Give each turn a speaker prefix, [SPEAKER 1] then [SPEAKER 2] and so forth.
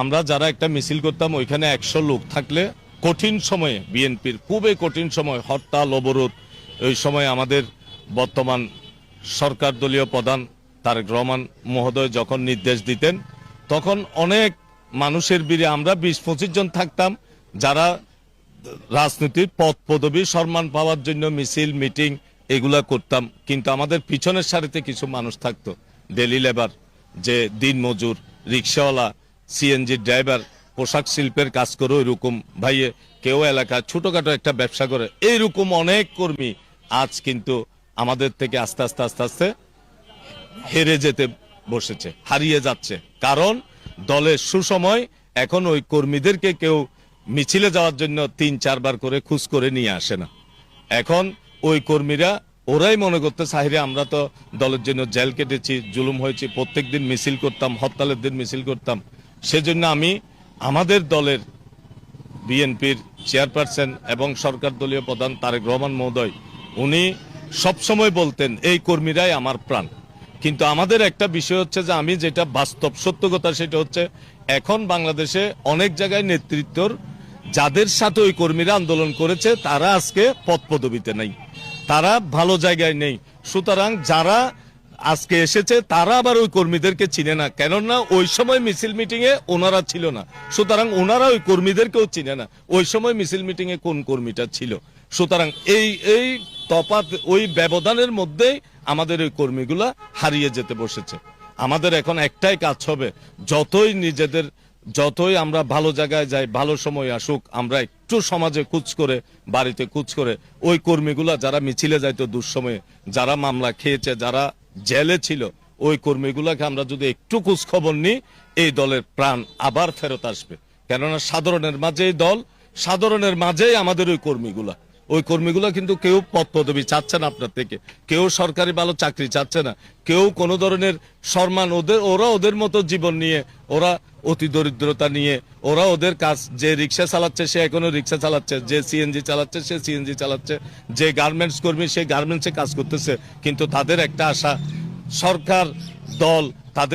[SPEAKER 1] আমরা যারা একটা মিছিল করতাম ওইখানে 100 লোক থাকলে কঠিন সময়ে বিএনপির খুবই কঠিন সময় হরতাল অবরোধ ওই সময় আমাদের বর্তমান সরকার দলীয় প্রধান তারেক রহমান মহোদয় যখন নির্দেশ দিতেন তখন অনেক মানুষের ভিড়ে আমরা 20-25 জন থাকতাম যারা রাজনীতির পদ পদবি সম্মান পাওয়ার জন্য মিছিল মিটিং এগুলা করতাম। কিন্তু আমাদের পিছনের সারিতে কিছু মানুষ থাকতো, ডেলি লেবার, যে দিন মজুর, রিক্সাওয়ালা, সিএনজি ড্রাইভার, পোশাক শিল্পের কাজ করে ওইরকম ভাইয়ে, কেউ এলাকা ছোটখাটো একটা ব্যবসা করে, এইরকম অনেক কর্মী আজ কিন্তু আমাদের থেকে আস্তে আস্তে আস্তে আস্তে হেরে যেতে বসেছে, হারিয়ে যাচ্ছে। কারণ দলের সুসময় এখন ওই কর্মীদেরকে কেউ মিছিলে যাওয়ার জন্য 3-4 বার করে খুঁজ করে নিয়ে আসে না। এখন ওই কর্মীরা ওরাই মনে করতে চাহিরে আমরা তো দলের জন্য জেল কেটেছি, জুলুম হয়েছি, প্রত্যেক দিন মিছিল করতাম, হরতালের দিন মিছিল করতাম। সেজন্য আমি আমাদের দলের বিএনপির চেয়ারপারসন এবং সরকার দলীয় প্রধান তারেক রহমান মহোদয় উনি সবসময় বলতেন এই কর্মীরাই আমার প্রাণ। কিন্তু আমাদের একটা বিষয় হচ্ছে যে আমি যেটা বাস্তব সত্য কথা সেটা হচ্ছে এখন বাংলাদেশে অনেক জায়গায় নেতৃত্বর যাদের সাথে ওই কর্মীরা আন্দোলন করেছে তারা আজকে পদ পদবিতে নেই, তারা ভালো জায়গায় নেই। সুতরাং যারা আজকে এসেছে তারা আবার ওই কর্মীদেরকে চিনে না, কেননা ওই সময় মিছিল মিটিং এ ওনারা ছিল না। সুতরাং ওনারা ওই কর্মীদেরকেও চিনে না ওই সময় মিছিল মিটিং এ কোন কর্মীটা ছিল। সুতরাং এই এই তফাৎ, ওই ব্যবধানের মধ্যেই আমাদের ওই কর্মীগুলা হারিয়ে যেতে বসেছে। আমাদের এখন একটাই কাজ হবে, যতই আমরা ভালো জায়গায় যাই, ভালো সময় আসুক, আমরা একটু সমাজে কুচ করে, বাড়িতে কুচ করে ওই কর্মীগুলা যারা মিছিলে যাইতো দুঃসময়ে, যারা মামলা খেয়েছে, যারা জেলে ছিল, ওই কর্মীগুলাকে আমরা যদি একটু খোঁজ খবর নিই এই দলের প্রাণ আবার ফেরত আসবে। কেননা সাধারণের মাঝেই দল, সাধারণের মাঝেই আমাদের ওই কর্মীগুলা কিন্তু কেউ পদ পদবি চাচ্ছে না আপনার থেকে, কেউ সরকারি ভালো চাকরি চাচ্ছে না, কেউ কোনো ধরনের সম্মান, ওরা ওদের মতো জীবন নিয়ে, ওরা অতি দরিদ্রতা নিয়ে, ওরা ওদের কাজ, যে রিক্সা চালাচ্ছে সে এখনো রিক্সা চালাচ্ছে, যে সিএনজি চালাচ্ছে সে সিএনজি চালাচ্ছে, যে গার্মেন্টস কর্মী সে গার্মেন্টসে কাজ করতেছে। কিন্তু তাদের একটা আশা, সরকার দল তাদের